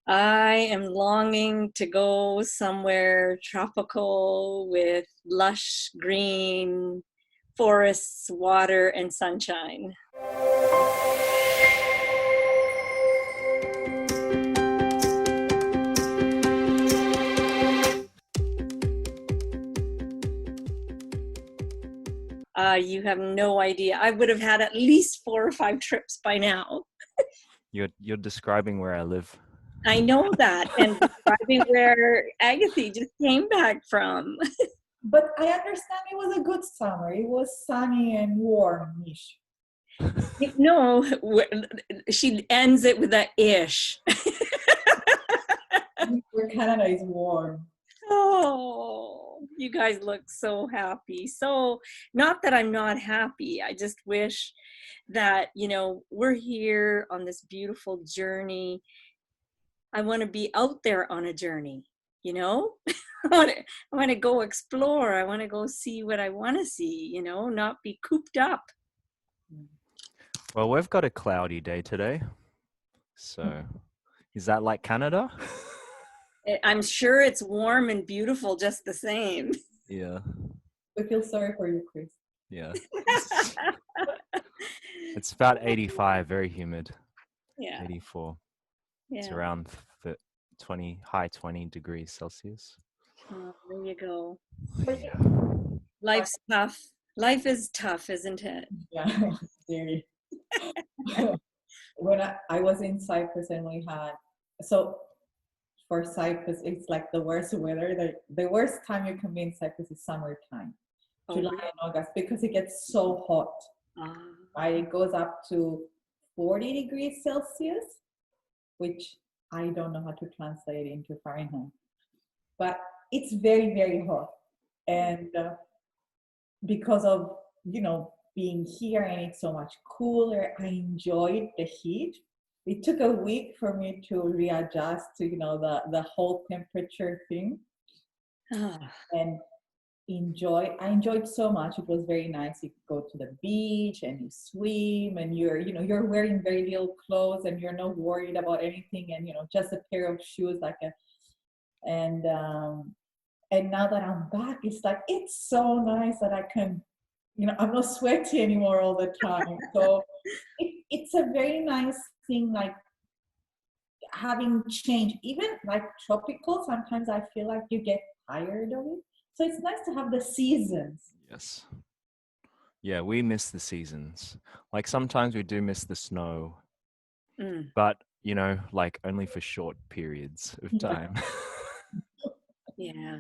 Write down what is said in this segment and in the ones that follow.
I am longing to go somewhere tropical with lush green forests, water, and sunshine. You have no idea. I would have had at least 4 or 5 trips by now. You're describing where I live. I know that, and describing where Agathi just came back from. But I understand it was a good summer. It was sunny and warm-ish. No, she ends it with a ish. Where Canada is warm. Oh, you guys look so happy. So, not that I'm not happy. I just wish that, we're here on this beautiful journey. I want to be out there on a journey, I want to go explore. I want to go see what I want to see, not be cooped up. Well, we've got a cloudy day today. So, is that like Canada? I'm sure it's warm and beautiful just the same. Yeah. We feel sorry for you, Chris. Yeah. It's about 85, very humid. Yeah. 84. Yeah. It's around high 20 degrees Celsius. Oh, there you go. Yeah. Life's tough. Life is tough, isn't it? Yeah, very. When I was in Cyprus and we had, so for Cyprus, it's like the worst weather. The worst time you can be in Cyprus is summertime, July Really? and August, because it gets so hot. Right? It goes up to 40 degrees Celsius, which I don't know how to translate into Fahrenheit. But it's very, very hot. And because of, being here and it's so much cooler, I enjoyed the heat. It took a week for me to readjust to, the whole temperature thing. And I enjoyed so much. It was very nice. You go to the beach and you swim and you're wearing very little clothes and you're not worried about anything, and just a pair of shoes and now that I'm back, it's like it's so nice that I can, I'm not sweaty anymore all the time. So it's a very nice thing, like having change. Even like tropical, sometimes I feel like you get tired of it. So it's nice to have the seasons. Yes. Yeah, we miss the seasons. Like sometimes we do miss the snow, but like only for short periods of time. Yeah.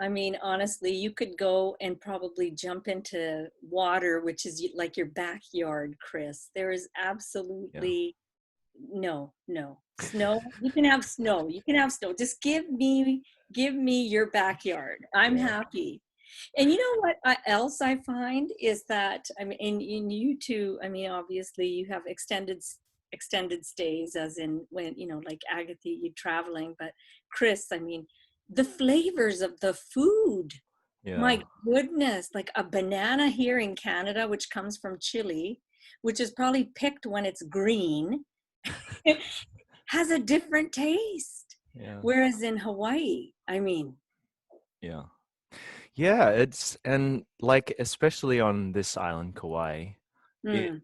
I mean, honestly, you could go and probably jump into water, which is like your backyard, Chris. There is absolutely no snow. You can have snow. You can have snow. Just give me your backyard. I'm happy. And you know what else I find is that, I mean, in you two, I mean, obviously you have extended stays, as in when, like Agathi, you traveling, but Chris, I mean, the flavors of the food. Yeah. My goodness, like a banana here in Canada, which comes from Chile, which is probably picked when it's green, has a different taste. Yeah. Whereas in Hawaii, I mean. Yeah. And like, especially on this island, Kauai, there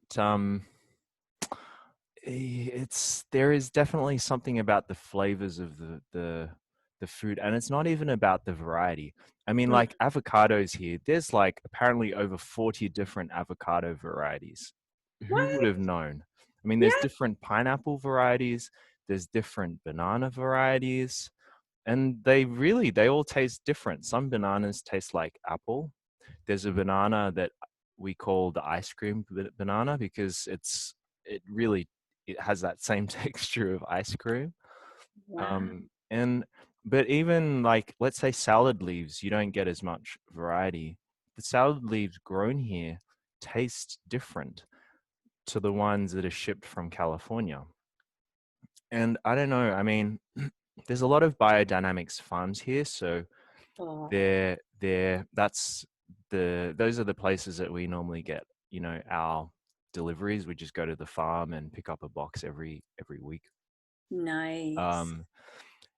is definitely something about the flavors of the food, and it's not even about the variety. I mean, like avocados here, there's like apparently over 40 different avocado varieties. Who would have known? I mean, there's different pineapple varieties, there's different banana varieties, and they all taste different. Some bananas taste like apple. There's a banana that we call the ice cream banana because it has that same texture of ice cream. Wow. But even like, let's say salad leaves, you don't get as much variety. The salad leaves grown here taste different to the ones that are shipped from California. And I don't know, I mean, there's a lot of biodynamics farms here, so those are the places that we normally get, our deliveries. We just go to the farm and pick up a box every week. Nice.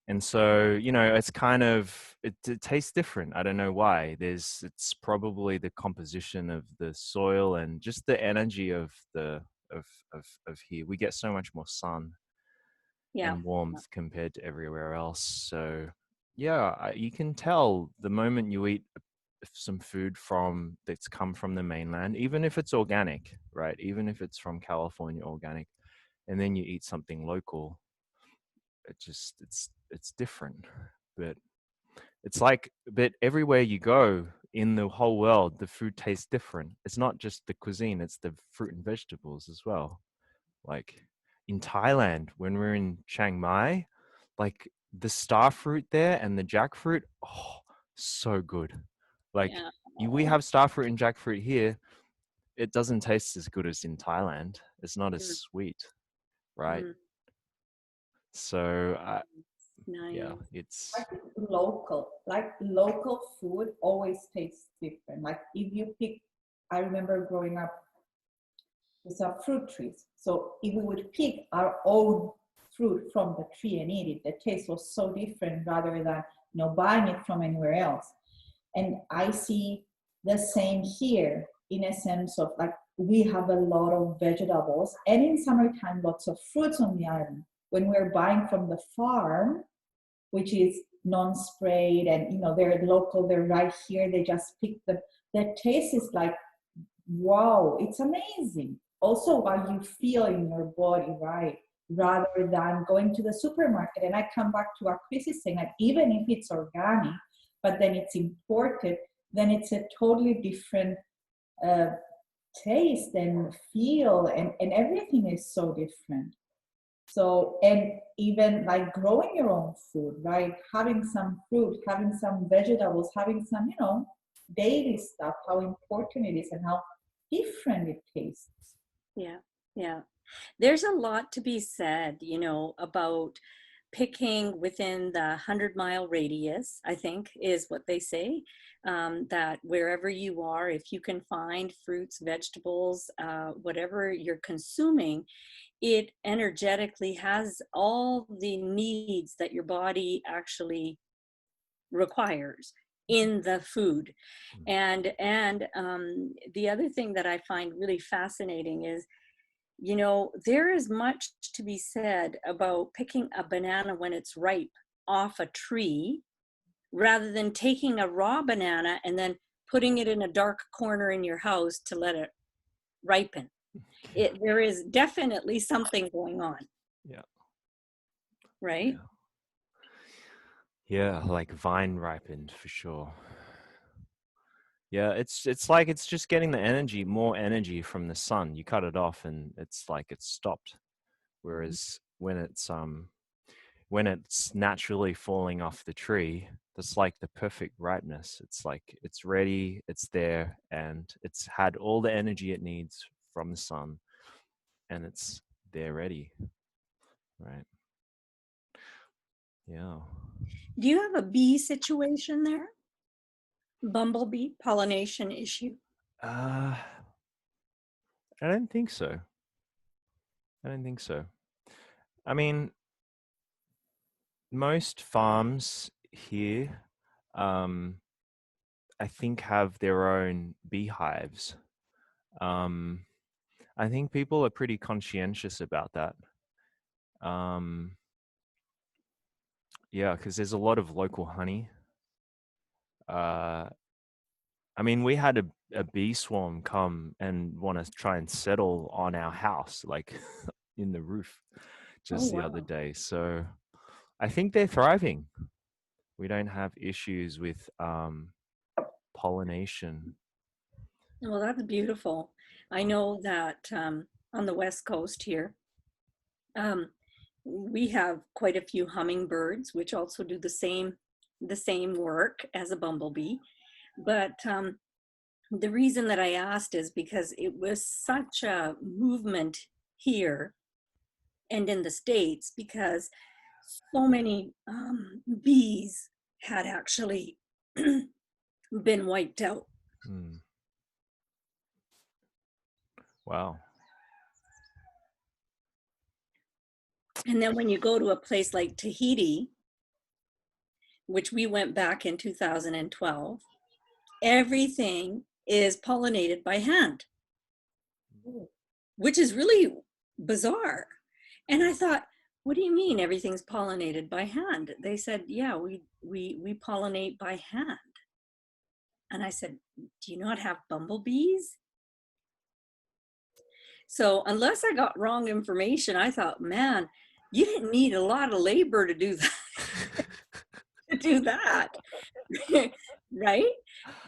And so, you know, it's kind of, it tastes different. I don't know why. It's probably the composition of the soil and just the energy of of here. We get so much more sun Yeah. and warmth compared to everywhere else. So, yeah, you can tell the moment you eat some food from that's come from the mainland, even if it's organic, right? Even if it's from California organic, and then you eat something local, it's different. But it's like, but everywhere you go in the whole world, the food tastes different. It's not just the cuisine, it's the fruit and vegetables as well. Like in Thailand, when we're in Chiang Mai, like the star fruit there and the jackfruit, oh, so good. Like Yeah. we have star fruit and jackfruit here. It doesn't taste as good as in Thailand. It's not as Mm, sweet, right? mm, So yeah, nice. I it's think local food always tastes different. Like if you pick, I remember growing up with some fruit trees. So if we would pick our own fruit from the tree and eat it, the taste was so different rather than buying it from anywhere else. And I see the same here in a sense of like we have a lot of vegetables and in summertime lots of fruits on the island. When we're buying from the farm, which is non-sprayed and they're local, they're right here, they just pick them. The taste is like, wow, it's amazing. Also what you feel in your body, right? Rather than going to the supermarket. And I come back to what Chris is saying, like even if it's organic, but then it's imported, then it's a totally different uh, taste and feel, and everything is so different. So, and even like growing your own food, right? Having some fruit, having some vegetables, having some, daily stuff, how important it is and how different it tastes. Yeah. Yeah. There's a lot to be said, about picking within the 100-mile radius, I think is what they say, that wherever you are, if you can find fruits, vegetables, whatever you're consuming, it energetically has all the needs that your body actually requires in the food. And the other thing that I find really fascinating is, there is much to be said about picking a banana when it's ripe off a tree rather than taking a raw banana and then putting it in a dark corner in your house to let it ripen. There is definitely something going on, yeah, right? yeah, yeah, like vine ripened for sure. Yeah, it's like it's just getting the energy, more energy from the sun. You cut it off and it's like it's stopped. Whereas when it's naturally falling off the tree, that's like the perfect ripeness. It's like it's ready, it's there, and it's had all the energy it needs from the sun, and it's there ready, right? Yeah. Do you have a bee situation there? Bumblebee pollination issue? Uh, I don't think so. I don't think so. I mean, most farms here, I think, have their own beehives. Um, I think people are pretty conscientious about that. Um, yeah, because there's a lot of local honey. Uh, I mean, we had a bee swarm come and want to try and settle on our house, like in the roof, Oh, just the other wow. day. So I think they're thriving. We don't have issues with pollination. Well, that's beautiful. I know that on the West Coast here, um, we have quite a few hummingbirds, which also do the same work as a bumblebee. But the reason that I asked is because it was such a movement here and in the States, because so many bees had actually been wiped out. Mm. Wow. And then when you go to a place like Tahiti, which we went back in 2012, everything is pollinated by hand, which is really bizarre. And I thought, what do you mean everything's pollinated by hand? They said, yeah, we pollinate by hand. And I said, do you not have bumblebees? So unless I got wrong information, I thought, man, you didn't need a lot of labor to do that. To do that. Right?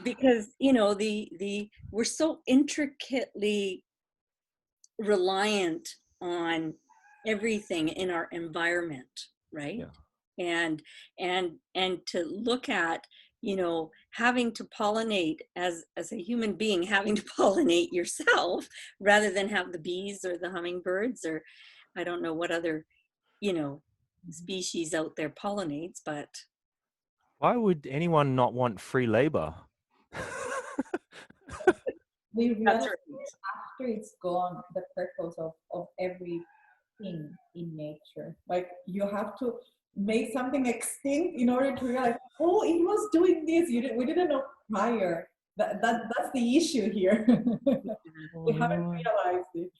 Because we're so intricately reliant on everything in our environment, right? Yeah. And to look at having to pollinate as a human being, having to pollinate yourself rather than have the bees or the hummingbirds, or I don't know what other species out there pollinates, but Why would anyone not want free labor? We that's realize right. after it's gone, the purpose of everything in nature. Like you have to make something extinct in order to realize, oh, it was doing this. We didn't know prior. That's the issue here. We haven't realized it.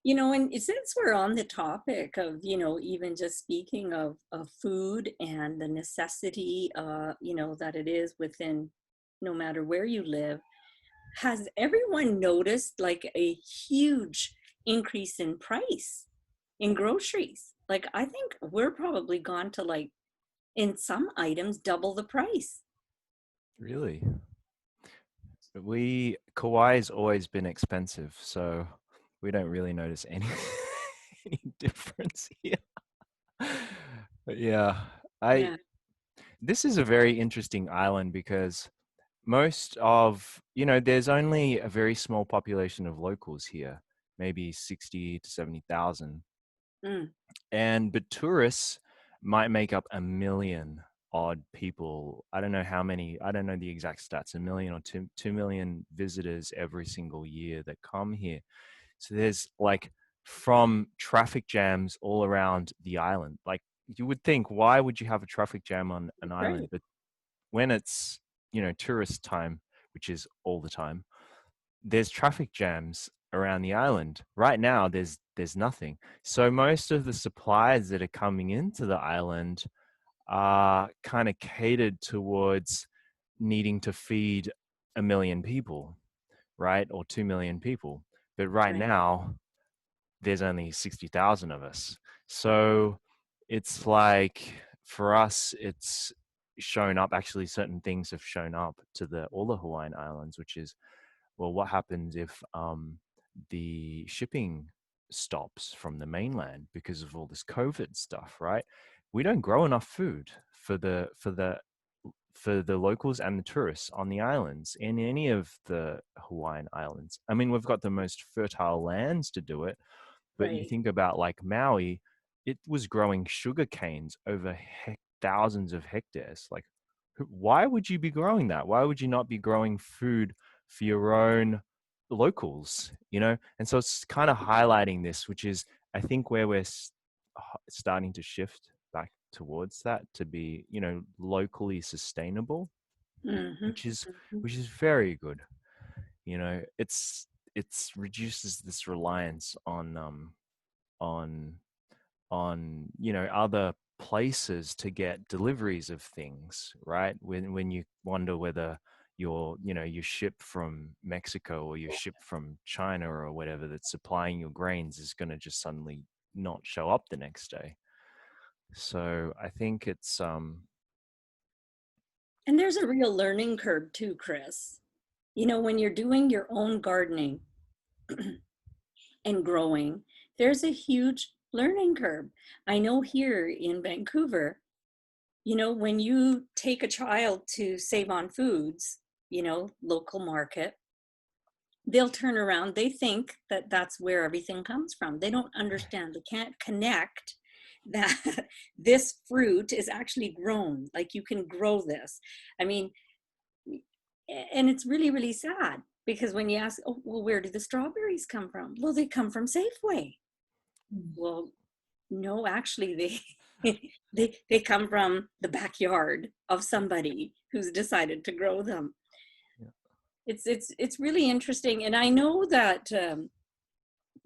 And since we're on the topic of, even just speaking of food and the necessity, that it is within, no matter where you live, has everyone noticed like a huge increase in price in groceries? Like, I think we're probably gone to, like, in some items, double the price. Really? Kauai's always been expensive, so we don't really notice any any difference here. But yeah, Yeah, this is a very interesting island because most of, there's only a very small population of locals here, maybe 60 to 70,000. mm, But tourists might make up 1 million odd people. I don't know how many, I don't know the exact stats, 1 million or 2 million visitors every single year that come here. So there's like from traffic jams all around the island. Like you would think, why would you have a traffic jam on an island? right, But when it's, tourist time, which is all the time, there's traffic jams around the island. Right now, there's nothing. So most of the supplies that are coming into the island are kind of catered towards needing to feed 1 million people, right? Or 2 million people. But right right. now, there's only 60,000 of us. So it's like for us, it's shown up. Actually, certain things have shown up to all the Hawaiian Islands, which is, well, what happens if the shipping stops from the mainland because of all this COVID stuff, right? We don't grow enough food for the locals and the tourists on the islands, in any of the Hawaiian Islands. I mean, we've got the most fertile lands to do it, but you Right. think about like Maui, it was growing sugar canes over thousands of hectares. Like, why would you be growing that? Why would you not be growing food for your own locals? And so it's kind of highlighting this, which is, I think, where we're starting to shift back towards that, to be, locally sustainable, Mm-hmm. which is Mm-hmm. very good. It's reduces this reliance on other places to get deliveries of things, right? When you wonder whether you ship from Mexico or you ship from China or whatever that's supplying your grains is going to just suddenly not show up the next day. So I think it's And there's a real learning curve too, Chris. When you're doing your own gardening and growing, there's a huge learning curve. I know here in Vancouver, when you take a child to Save on Foods, local market, they'll turn around. They think that that's where everything comes from. They don't understand. They can't connect that this fruit is actually grown. Like, you can grow this. I mean, and it's really, really sad, because when you ask, oh, well, where do the strawberries come from? Well, they come from Safeway. Well, No, actually, they come from the backyard of somebody who's decided to grow them. Yeah. It's really interesting, and I know that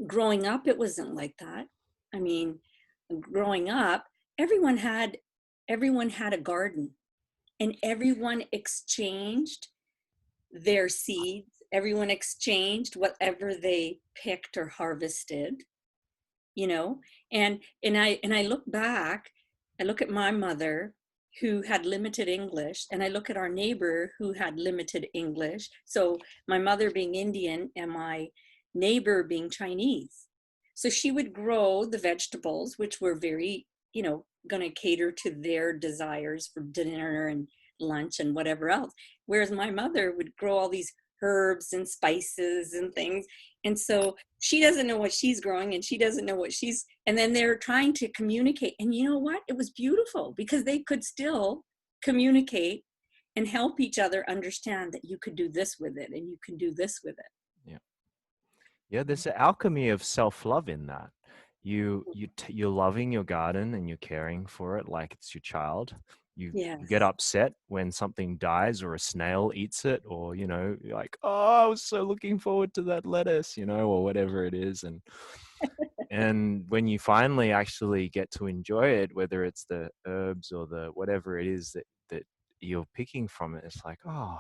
growing up, it wasn't like that. I mean, growing up, everyone had everyone had a garden, and everyone exchanged their seeds. Everyone exchanged whatever they picked or harvested, you know. And I look back, I look at my mother who had limited English, and I look at our neighbor who had limited English. So my mother being Indian and my neighbor being Chinese. So she would grow the vegetables, which were very, going to cater to their desires for dinner and lunch and whatever else. Whereas my mother would grow all these herbs and spices and things. And so she doesn't know what she's growing, and she doesn't know what and then they're trying to communicate. And you know what? It was beautiful because they could still communicate and help each other understand that you could do this with it and you can do this with it. Yeah. Yeah, there's an alchemy of self-love in that. You're loving your garden and you're caring for it like it's your child. You get Yes. upset when something dies or a snail eats it, or you're like, oh, I was so looking forward to that lettuce, or whatever it is. And when you finally actually get to enjoy it, whether it's the herbs or the whatever it is that you're picking from it, it's like, oh,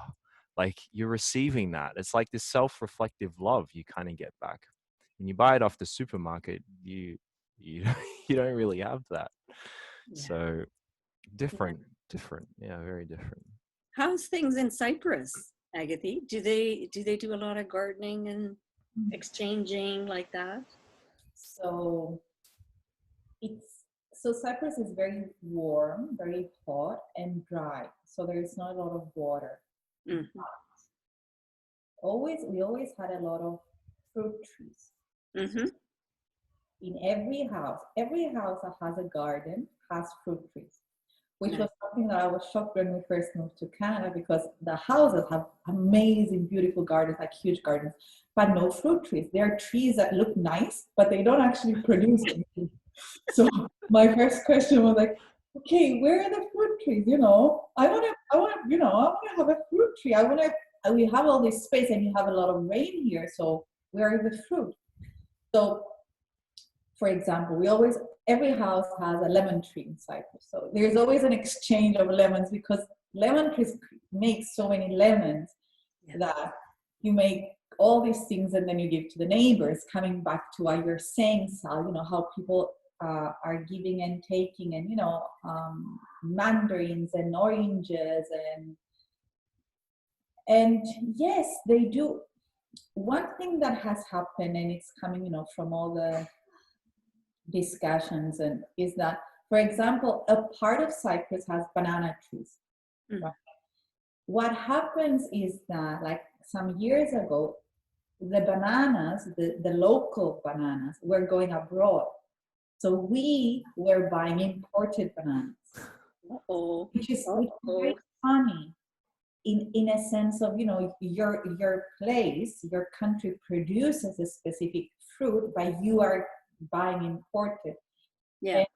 like you're receiving that. It's like this self-reflective love you kind of get back. When you buy it off the supermarket, you you don't really have that. Yeah. So different, yeah, very different. How's things in Cyprus, Agathi? Do they do a lot of gardening and exchanging like that? So Cyprus is very warm, very hot and dry. So there is not a lot of water. Mm-hmm. We always had a lot of fruit trees. Mm-hmm. In every house that has a garden has fruit trees, which was something that I was shocked when we first moved to Canada, because the houses have amazing, beautiful gardens, like huge gardens, but no fruit trees. There are trees that look nice, but they don't actually produce anything. So my first question was like, okay, where are the fruit trees? I want to have a fruit tree. We have all this space and you have a lot of rain here. So where are the fruit? So, for example, every house has a lemon tree in Cyprus. So there's always an exchange of lemons, because lemon trees make so many lemons that you make all these things and then you give to the neighbors. Coming back to what you're saying, Sal, how people are giving and taking, and mandarins and oranges and yes, they do. One thing that has happened, and it's coming, from all the discussions, and is that, for example, a part of Cyprus has banana trees. Right? What happens is that, like some years ago, the bananas, the local bananas, were going abroad. So we were buying imported bananas. Which is very funny in a sense of, your place, your country produces a specific fruit, but you are buying imported. Yeah. And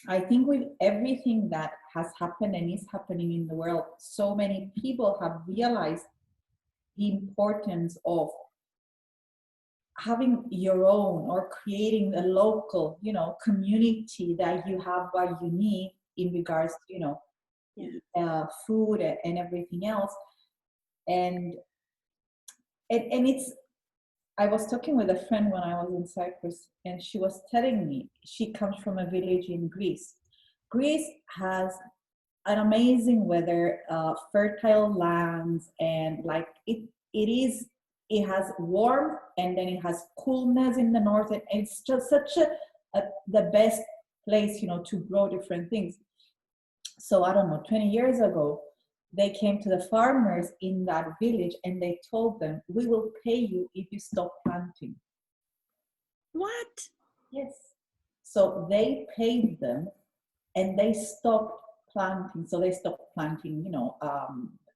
I think with everything that has happened and is happening in the world, so many people have realized the importance of having your own, or creating a local, community that you have what you need in regards to, food and everything else. And it's, I was talking with a friend when I was in Cyprus, and she was telling me she comes from a village in Greece. Greece has an amazing weather, fertile lands, and like it has warmth, and then it has coolness in the north, and it's just such the best place, to grow different things. So I don't know, 20 years ago, they came to the farmers in that village and they told them, we will pay you if you stop planting. What? Yes. So they paid them and they stopped planting. So they stopped planting,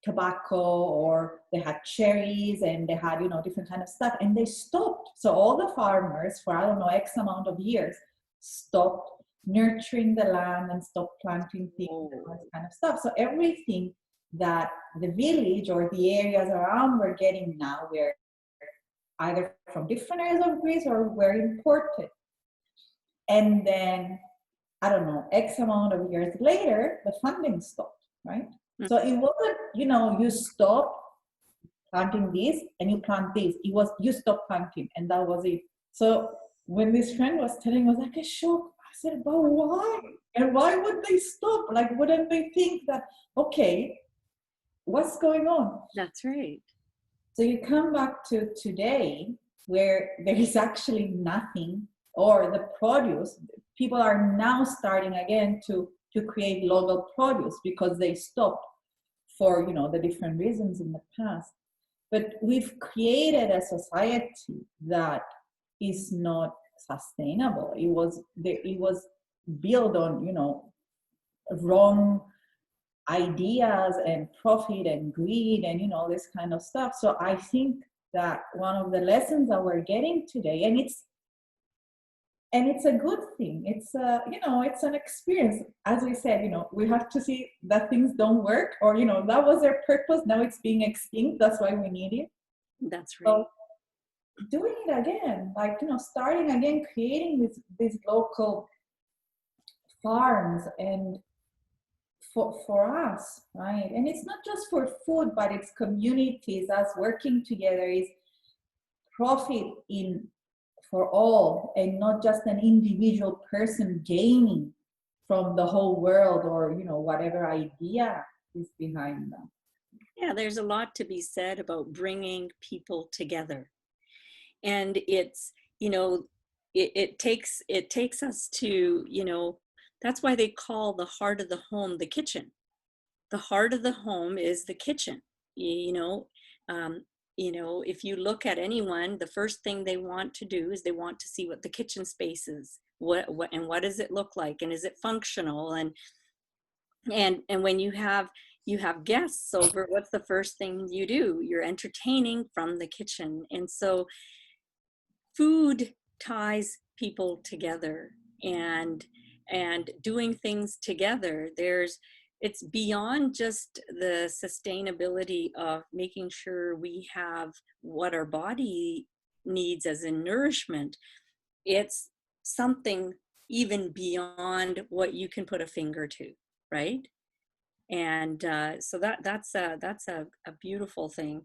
tobacco, or they had cherries and they had, different kind of stuff, and they stopped. So all the farmers for, I don't know, X amount of years stopped nurturing the land and stopped planting things and all this kind of stuff. So everything that the village or the areas around were getting now were either from different areas of Greece or were imported. And then, I don't know, X amount of years later, the funding stopped, right? Mm-hmm. So it wasn't, you know, you stop planting this and you plant this. It was, you stop planting and that was it. So when this friend was telling, I was like a shock. I said, but why? And why would they stop? Like, wouldn't they think that, okay, what's going on? That's right. So you come back to today where there is actually nothing, or the produce, people are now starting again to create local produce because they stopped for, you know, the different reasons in the past. But we've created a society that is not sustainable. It was built on, you know, wrong ideas and profit and greed and, you know, this kind of stuff. So I think that one of the lessons that we're getting today, and it's a good thing. It's you know, it's an experience. As we said, you know, we have to see that things don't work, or, you know, that was their purpose. Now it's being extinct. That's why we need it. That's right. So doing it again, like, you know, starting again, creating these local farms and for us, right? And it's not just for food, but it's communities, us working together, is profit in for all, and not just an individual person gaining from the whole world, or, you know, whatever idea is behind them. Yeah, there's a lot to be said about bringing people together. And it's, you know, it takes us to, you know, that's why they call the heart of the home the kitchen. The heart of the home is the kitchen. You know, if you look at anyone, the first thing they want to do is they want to see what the kitchen space is. What does it look like, and is it functional? And when you have guests over, what's the first thing you do? You're entertaining from the kitchen. And so food ties people together, and doing things together, it's beyond just the sustainability of making sure we have what our body needs as in nourishment. It's something even beyond what you can put a finger to, right? And so that's a beautiful thing.